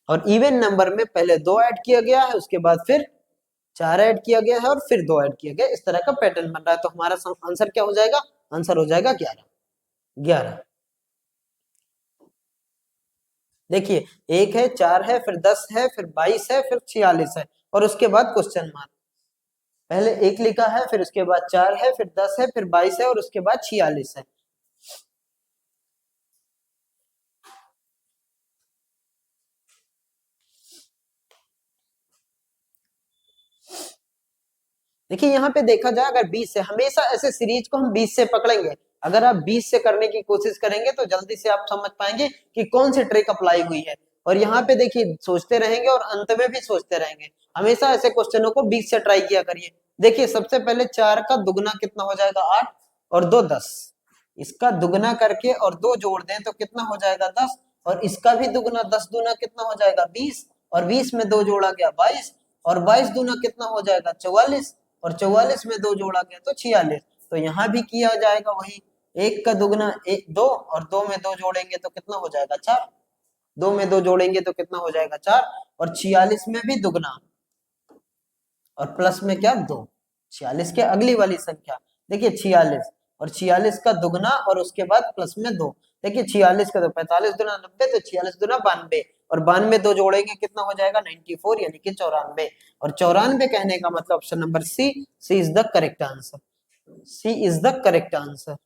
और इवन नंबर में पहले 2 ऐड किया गया है, उसके बाद फिर 4 ऐड किया गया है, और फिर 2 ऐड किया गया। इस तरह का पैटर्न बन रहा है। तो हमारा आंसर क्या हो जाएगा? आंसर हो जाएगा 11। 11। देखिए 1 है, 4 है, फिर 10 है, फिर 22 है, फिर 46 है, और उसके बाद क्वेश्चन मार्क। पहले 1 लिखा है, फिर उसके बाद 4 है, फिर 10 है, फिर 22 है, और उसके बाद 46 है। देखिए यहाँ पे देखा जाए, अगर 20 से, हमेशा ऐसे सीरीज को हम 20 से पकड़ेंगे। अगर आप 20 से करने की कोशिश करेंगे तो जल्दी से आप समझ पाएंगे कि कौन सी ट्रिक अप्लाई हुई है। और यहाँ पे देखिए सोचते रहेंगे और अंत में भी सोचते रहेंगे। हमेशा ऐसे क्वेश्चनों को 20 से ट्राई किया करिए। देखिए सबसे पहले 4 का दुगना कितना हो जाएगा 8 और 2 10। इसका दुगना करके और 2 जोड़ दें तो कितना हो जाएगा 10। और इसका भी दुगना 10 दूना कितना हो जाएगा 20। और 20 में 2 जोड़ा गया 22। और 22 दूना कितना हो जाएगा 44। और 44 में 2 जोड़ा गया तो 46। तो यहाँ भी किया जाएगा वही, 1 का दुगना 2 और 2 में 2 जोड़ेंगे तो कितना हो जाएगा 4। 2 में 2 जोड़ेंगे तो कितना हो जाएगा 4। और 46 में भी दुगना और प्लस में क्या 2। 46 के अगली वाली संख्या देखिए 46 और 46 का दुगना और उसके बाद प्लस में 2। देखिए 46 का तो 45 दूना 90, तो 46 दूना 92। और 92 2 जोड़ेंगे कितना हो जाएगा 94, यानी कि 94। और 94 कहने का मतलब option number C is the correct answer. C is the correct answer.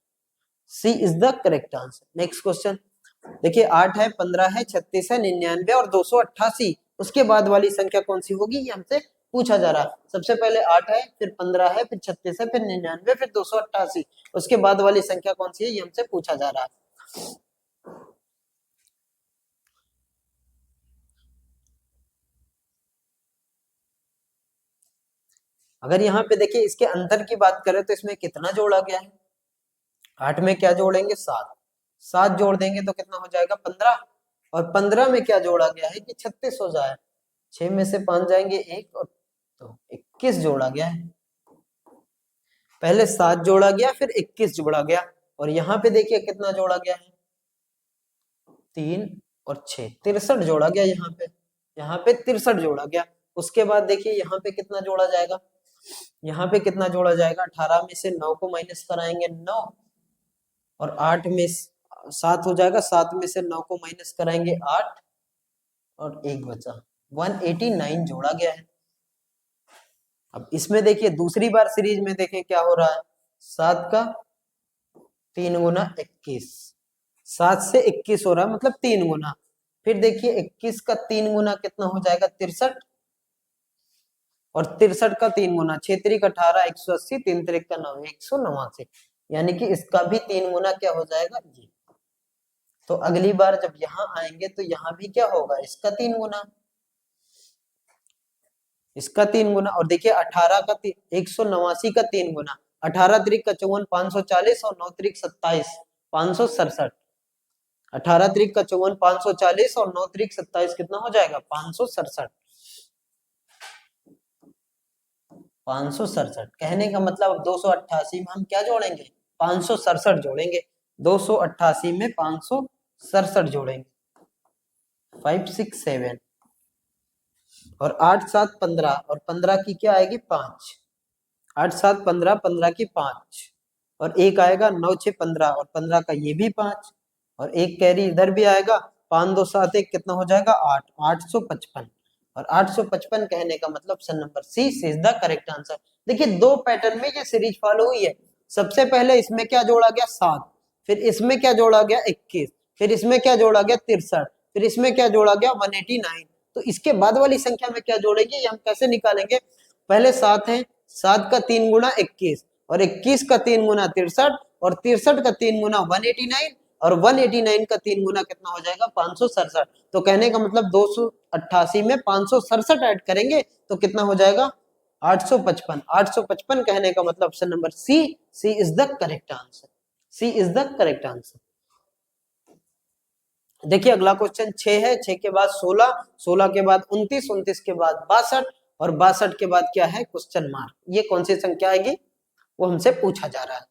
C is the correct answer. Next question देखिए 8 है, 15 है, 36 है, 99 और 288। उसके बाद वाली संख्या कौन सी होगी, ये हमसे पूछा जा रहा है। सबसे पहले 8 है, फिर 15 है, फिर 36 है, फिर 99, फिर 288। उसके बाद वाली संख्या कौन सी है, ये हमसे पूछा जा रहा है। अगर यहाँ पे देखिए इसके अंतर की बात करें तो इसमें कितना जोड़ा गया है। 8 में क्या जोड़ेंगे 7। 7 जोड़ देंगे तो कितना हो जाएगा 15। और 15 में क्या जोड़ा गया है कि 36 हो जाए। 6 में से 5 जाएंगे 1 और तो 21 जोड़ा गया है। पहले 7 जोड़ा गया फिर 21 जोड़ा गया। और यहाँ पे देखिए कितना जोड़ा गया है 3 और 6, 63 जोड़ा गया। यहाँ पे 63 जोड़ा गया। उसके बाद देखिए यहाँ पे कितना जोड़ा जाएगा, यहाँ पे कितना जोड़ा जाएगा 18 में से 9 को माइनस कराएंगे 9। और 8 में 7 हो जाएगा, 7 में से 9 को माइनस कराएंगे 8 और 1 बचा 189 जोड़ा गया है। अब इसमें देखिए दूसरी बार सीरीज में देखें क्या हो रहा है। 7 का 3 गुना 21, 7 से 21 हो रहा है मतलब 3 गुना। फिर देखिए 21 का 3 गुना कितना हो जाएगा 63। और 63 का 3 गुना 6 3 18 180, 3 3 का 9 189। यानी कि इसका भी 3 गुना क्या हो जाएगा ये। तो अगली बार जब यहाँ आएंगे तो यहाँ भी क्या होगा इसका 3 गुना, इसका 3 गुना। और देखिए 18 का 189 का 3 गुना, 18 त्रिक का 54 540 और 9 त्रिक 27 567। 18 त्रिक का 54 540 और 9 त्रिक 27 कितना हो जाएगा 567। 567 कहने का मतलब अब 288 में हम क्या जोड़ेंगे 567 जोड़ेंगे। 288 में 567 जोड़ेंगे 567। और 8 7 15 और 15 की क्या आएगी 5। 8 7 15, 15 की 5 और एक आएगा 9 6 15 और 15 का ये भी 5 और एक कैरी इधर भी आएगा 5 2 7 1 कितना हो जाएगा 8 855। और 855 कहने का मतलब option number C is the correct answer. देखिए दो पैटर्न में ये सीरीज फॉलो हुई है। सबसे पहले इसमें क्या जोड़ा गया 7, फिर इसमें क्या जोड़ा गया 21, फिर इसमें क्या जोड़ा गया 63, फिर इसमें क्या जोड़ा गया 189। तो इसके बाद वाली संख्या में क्या जोड़ेंगे ये हम कैसे निकालेंगे। पहले 7 है, 7 का 3 गुना 21 और 21 का 3 गुना 63 और 63 का 3 गुना 189 और 189 का 3 गुना कितना हो जाएगा 567। तो कहने का मतलब 288 में 567 ऐड करेंगे तो कितना हो जाएगा 855। 855 कहने का मतलब option number C is the correct answer. C is the correct answer. देखिए अगला क्वेश्चन 6 है, 6 के बाद 16, 16 के बाद 29, 29 के बाद 62 और 62 के बाद क्या है क्वेश्चन मार्क। ये कौन सी संख्या आएगी वो हमसे पूछा जा रहा है।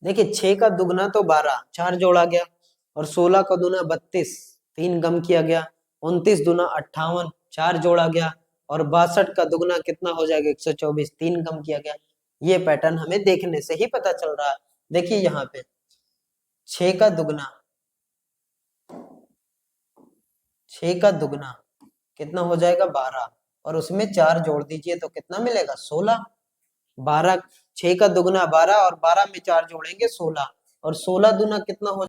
देखिए 6 का दुगना तो 12, 4 जोड़ा गया और 16 का दुना 32, 3 कम किया गया। 29 दुना 58, 4 जोड़ा गया और 62 का दुगना कितना हो जाएगा 124, 3 कम किया गया। ये पैटर्न हमें देखने से ही पता चल रहा है। देखिए यहाँ पे 6 का दुगना, 6 का दुगना कितना हो जाएगा 12 और उसमें 4 जोड़ दीजिए तो कितना मिलेगा 16। 12, 6 का दुगना 12 और 12 में 4 जोड़ेंगे 16 और 16 दूना कितना हो।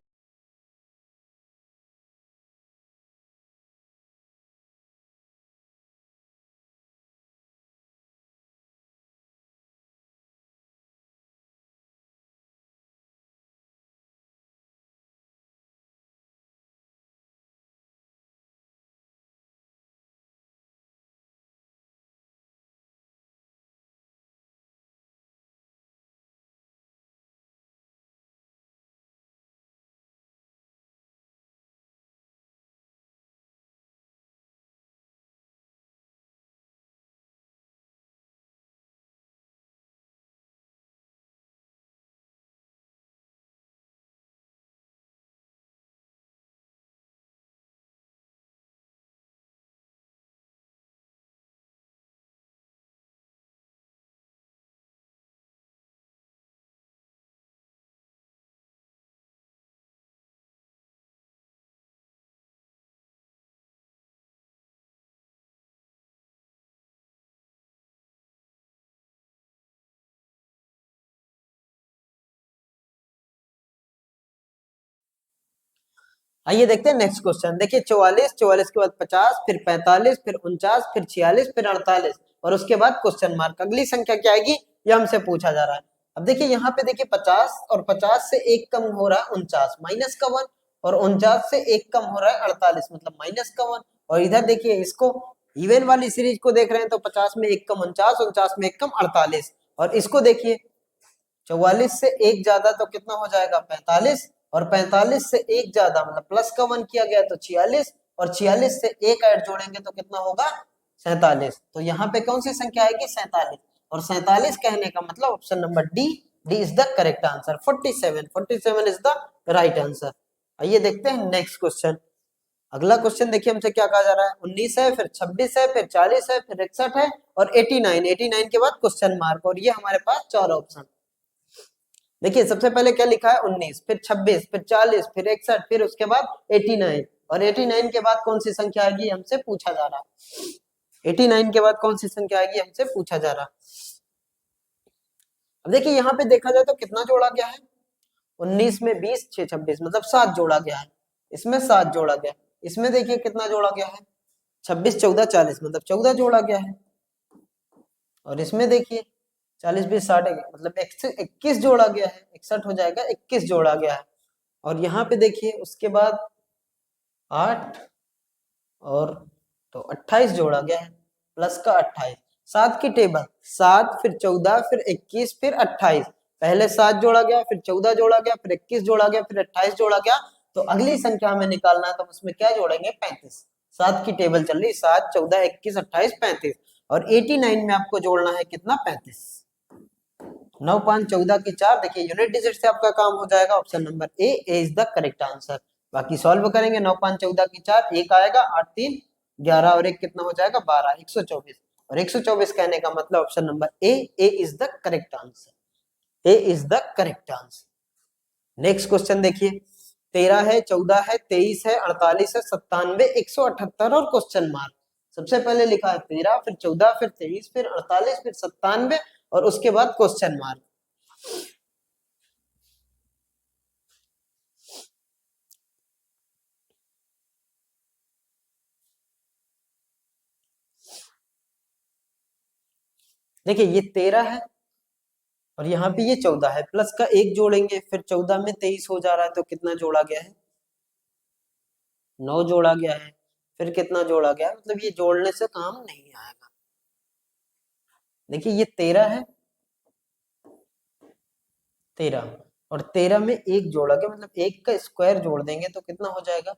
आइए देखते हैं नेक्स्ट क्वेश्चन। देखिए 44, 44 के बाद 50, फिर 45, फिर 49, फिर 46, फिर 48 और उसके बाद क्वेश्चन मार्क। अगली संख्या क्या आएगी ये हमसे पूछा जा रहा है। अब देखिए यहाँ पे देखिए 50 और 50 से एक कम हो रहा है 49 माइनस का 1 और 49 से एक कम हो रहा है 48 मतलब माइनस का 1। और इधर देखिए इसको इवन वाली सीरीज को देख रहे हैं तो 50 में एक कम 49, 49 में एक कम 48 और इसको देखिए 44 से एक ज्यादा तो कितना हो जाएगा 45 और 45 से एक ज्यादा मतलब प्लस का 1 किया गया तो 46 और 46 से एक ऐड जोड़ेंगे तो कितना होगा 47। तो यहाँ पे कौन सी संख्या आएगी 47 और 47 कहने का मतलब option number D, D is the correct answer. 47, 47 is the right answer. आइए देखते हैं नेक्स्ट क्वेश्चन। अगला क्वेश्चन देखिए हमसे क्या कहा जा रहा है। 19 है, फिर 26 है, फिर 40 है, फिर 61 है और 89। 89 के बाद क्वेश्चन मार्क और ये हमारे पास 4 ऑप्शन। देखिए सबसे पहले क्या लिखा है 19, फिर 26, फिर 40, फिर 61, फिर उसके बाद 89 और 89 के बाद कौन सी संख्या आएगी हमसे पूछा जा रहा है। 89 के बाद कौन सी संख्या आएगी हमसे पूछा जा रहा है। अब देखिए यहाँ पे देखा जाए तो कितना जोड़ा गया है 19 में 20, 6, 26 मतलब 7 जोड़ा गया है। इसमें 7 जोड़ा गया, इसमें देखिए कितना जोड़ा गया है 26, 14, 40 मतलब 14 जोड़ा गया है। और इसमें देखिए 40, 20, 60 मतलब 21 जोड़ा गया है, 61 हो जाएगा 21 जोड़ा गया है। और यहाँ पे देखिए उसके बाद 8 और तो 28 जोड़ा गया है प्लस का 28। 7 की टेबल 7 फिर 14 फिर 21 फिर 28। पहले 7 जोड़ा गया, फिर 14 जोड़ा गया, फिर 21 जोड़ा गया, फिर 28 जोड़ा गया। तो अगली संख्या हमें निकालना है तो उसमें क्या जोड़ेंगे 35। 7 की टेबल चल रही 7, 14, 21, 28, 35 और 89 में आपको जोड़ना है कितना 35। 9, 5, 14 की 4 देखिए यूनिट डिजिट से आपका काम हो जाएगा। Option number A is the correct answer. बाकी सॉल्व करेंगे 9, 5, 14 की 4 एक आएगा 8, 3, 11 और एक कितना हो जाएगा 12, 124 और 124 कहने का मतलब option number A is the correct answer. A is the correct answer. Next question देखिए 13 है, 14 है, 23 है, 48 है, 97, 178 और क्वेश्चन मार्क। सबसे पहले लिखा है 13, फिर 14, फिर 23, फिर 48, फिर 97 और उसके बाद क्वेश्चन मार्क। देखिए ये 13 है और यहाँ पे ये 14 है, प्लस का 1 जोड़ेंगे, फिर 14 में 23 हो जा रहा है तो कितना जोड़ा गया है 9 जोड़ा गया है। फिर कितना जोड़ा गया है मतलब ये जोड़ने से काम नहीं आएगा। देखिए ये 13 है, 13 और 13 में 1 जोड़ा गया मतलब 1 का स्क्वायर जोड़ देंगे तो कितना हो जाएगा।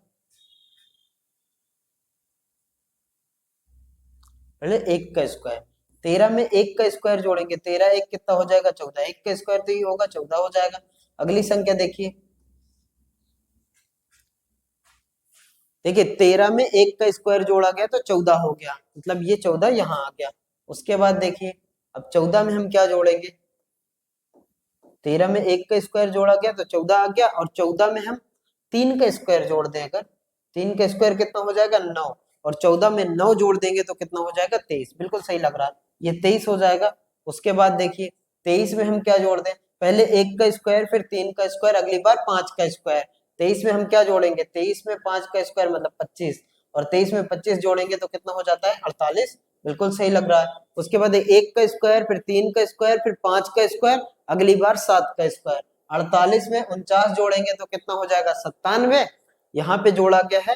पहले 1 का स्क्वायर, 13 में 1 का स्क्वायर जोड़ेंगे, 13 1 कितना हो जाएगा 14, 1 का स्क्वायर तो ये होगा 14 हो जाएगा। अगली संख्या देखिए, देखिए 13 में 1 का स्क्वायर जोड़ा गया तो 14 हो गया मतलब ये 14 यहाँ आ गया। उसके बाद देखिए अब 14 में हम क्या जोड़ेंगे, 13 में 1 का स्क्वायर जोड़ा गया तो 14 आ गया और 14 में हम 3 का स्क्वायर जोड़ दें अगर 3 का स्क्वायर कितना हो जाएगा 9 और 14 में 9 जोड़ देंगे तो कितना हो जाएगा 23। बिल्कुल सही लग रहा है, ये 23 हो जाएगा। उसके बाद देखिए 23 में हम क्या जोड़ दें, पहले 1 का स्क्वायर फिर 3 का स्क्वायर, अगली बार 5 का स्क्वायर। 23 में हम क्या जोड़ेंगे, 23 में 5 का स्क्वायर मतलब 25, और 23 में 25 जोड़ेंगे तो कितना हो जाता है 48। बिल्कुल सही लग रहा है। उसके बाद 1 का स्क्वायर फिर 3 का स्क्वायर फिर 5 का स्क्वायर, अगली बार 7 का स्क्वायर। 48 में 49 जोड़ेंगे तो कितना हो जाएगा 97। यहाँ पे जोड़ा गया है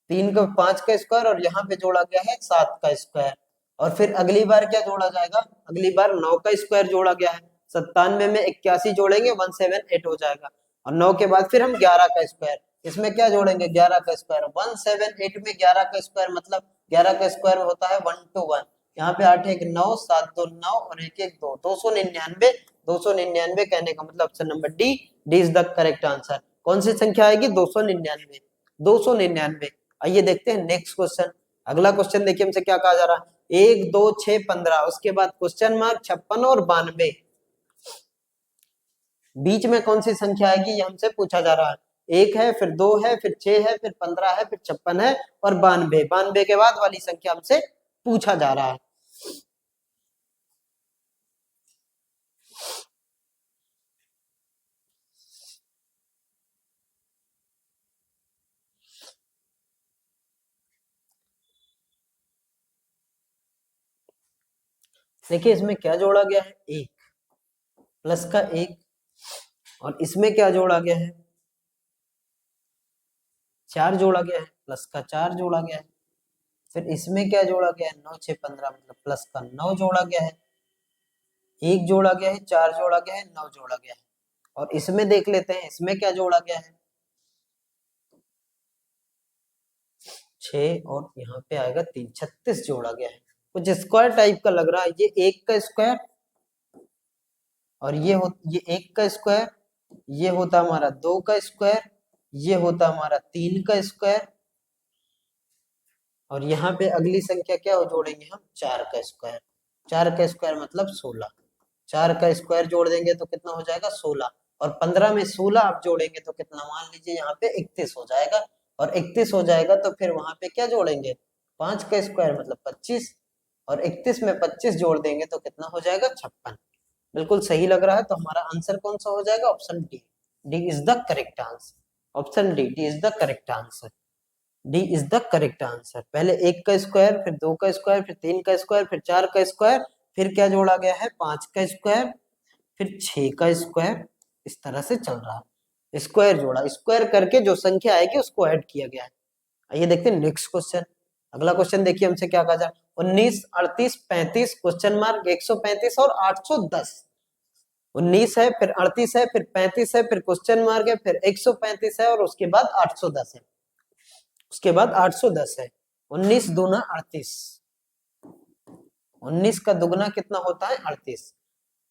3 का 5 का स्क्वायर और यहाँ पे जोड़ा गया है 7 का स्क्वायर। और फिर अगली बार क्या जोड़ा जाएगा, अगली बार 9 का स्क्वायर जोड़ा गया है। 97 में 81 जोड़ेंगे 178 हो जाएगा, और 9 के बाद फिर हम 11 का स्क्वायर, इसमें क्या जोड़ेंगे 11 का स्क्वायर। 178 में 11 का स्क्वायर मतलब 11 का स्क्वायर होता है 1 to 1। यहाँ पे 8 1 9 7 2 9 और 1 1 2, 299। 299 कहने का मतलब option number D, D is the correct answer. कौन सी संख्या आएगी 299, 299। आइए देखते हैं नेक्स्ट क्वेश्चन। अगला क्वेश्चन देखिए हमसे क्या कहा जा रहा है, 1 2 6 15, उसके बाद क्वेश्चन मार्क 56 और 92, बीच में कौन सी संख्या आएगी ये हमसे पूछा जा रहा है। 1 है फिर 2 है फिर 6 है फिर 15 है फिर 56 है और 92, 92 के बाद वाली संख्या हमसे पूछा जा रहा है। देखिए इसमें क्या जोड़ा गया है, 1 प्लस का 1, और इसमें क्या जोड़ा गया है 4 जोड़ा गया है, प्लस का 4 जोड़ा गया है। फिर इसमें क्या जोड़ा गया है 9 6 15 मतलब प्लस का 9 जोड़ा गया है। 1 जोड़ा गया है, 4 जोड़ा गया है, 9 जोड़ा गया है। और इसमें देख लेते हैं इसमें क्या जोड़ा गया है 6, और यहाँ पे आएगा 3, 36 जोड़ा गया है। कुछ स्क्वायर टाइप का लग रहा है, ये 1 का स्क्वायर और ये 1 का स्क्वायर, ये होता हमारा 2 का स्क्वायर, ये होता हमारा 3 का स्क्वायर, और यहाँ पे अगली संख्या क्या हो जोड़ेंगे हम 4 का स्क्वायर। 4 का स्क्वायर मतलब 16, 4 का स्क्वायर जोड़ देंगे तो कितना हो जाएगा 16, और 15 में 16 आप जोड़ेंगे तो कितना, मान लीजिए यहाँ पे 31 हो जाएगा, और 31 हो जाएगा तो फिर वहां पे क्या जोड़ेंगे 5 का स्क्वायर मतलब 25, और 31 में 25 जोड़ देंगे तो कितना हो जाएगा 56। बिल्कुल सही लग रहा है, तो हमारा आंसर कौन सा हो जाएगा option D, D is the correct answer. Option D, D is the correct answer, D is the correct answer. पहले 1 का स्क्वायर फिर 2 का स्क्वायर फिर 3 का स्क्वायर फिर 4 का स्क्वायर, फिर क्या जोड़ा गया है 5 का स्क्वायर फिर 6 का स्क्वायर, इस तरह से चल रहा है। स्क्वायर जोड़ा, स्क्वायर करके जो संख्या आएगी उसको ऐड किया गया है। आइए देखते हैं नेक्स्ट क्वेश्चन। अगला क्वेश्चन देखिए हमसे क्या कहा जाए, 19 38 35 क्वेश्चन मार्क 135 और 810। 19 है फिर 38 है फिर 35 है फिर क्वेश्चन मार्क है फिर 135 है और उसके बाद 810 है, उसके बाद 810 है। 19 दूना 38, 19 का दुगना कितना होता है 38,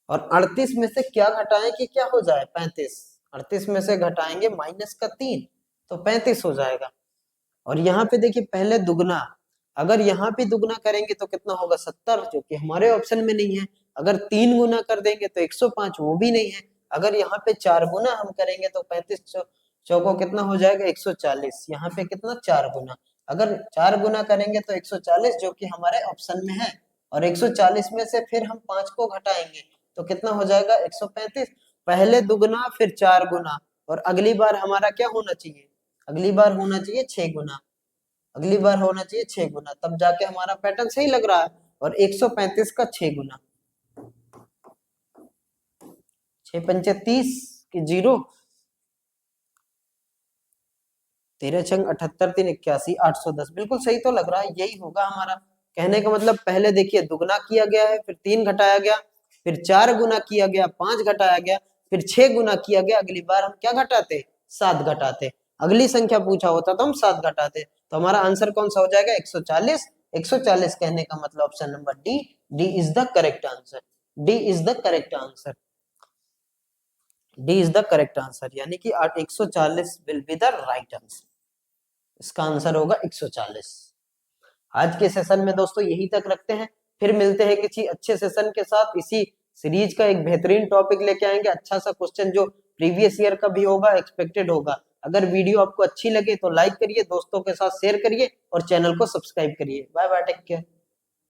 और 38 में से क्या घटाएं कि क्या हो जाए 35, 38 में से घटाएंगे माइनस का 3 तो 35 हो जाएगा। और यहाँ पे देखिए पहले दुगना, अगर यहाँ पे दुगना करेंगे तो कितना होगा 70, जो कि हमारे ऑप्शन में नहीं है। अगर 3 गुना कर देंगे तो 105, वो भी नहीं है। अगर यहाँ पे 4 गुना हम करेंगे तो 35 चौको कितना हो जाएगा 140, यहाँ पे कितना 4 गुना, अगर 4 गुना करेंगे तो 140 जो कि हमारे ऑप्शन में है, और 140 में से फिर हम 5 को घटाएंगे तो कितना हो जाएगा 135। पहले दुगना फिर 4 गुना, और अगली बार हमारा क्या होना चाहिए, अगली बार होना चाहिए 6 गुना, अगली बार होना चाहिए 6 गुना, तब जाके हमारा पैटर्न सही लग रहा है। और 135 का 6 गुना, 6 पंचे 30 की 0, 13 छंग 78 3 81 810, बिल्कुल सही तो लग रहा है, यही होगा हमारा। कहने का मतलब पहले देखिए दुगना किया गया है फिर 3 घटाया गया फिर 4 गुना किया गया 5 घटाया गया फिर 6 गुना किया गया, अगली बार हम क्या घटाते 7 घटाते, अगली संख्या पूछा होता तो हम 7 घटाते, तो हमारा आंसर कौन सा हो जाएगा 140। 140 कहने का मतलब option number D, D is the correct answer, D is the correct answer, D is the correct answer, यानी कि 140 will be the right answer. इसका आंसर होगा 140। आज के सेशन में दोस्तों यही तक रखते हैं, फिर मिलते हैं किसी अच्छे सेशन के साथ। इसी सीरीज का एक बेहतरीन टॉपिक लेके आएंगे, अच्छा सा क्वेश्चन जो प्रीवियस ईयर का भी होगा, एक्सपेक्टेड होगा। अगर वीडियो आपको अच्छी लगे तो लाइक करिए, दोस्तों के साथ शेयर करिए और चैनल को सब्सक्राइब करिए। Bye bye, take care.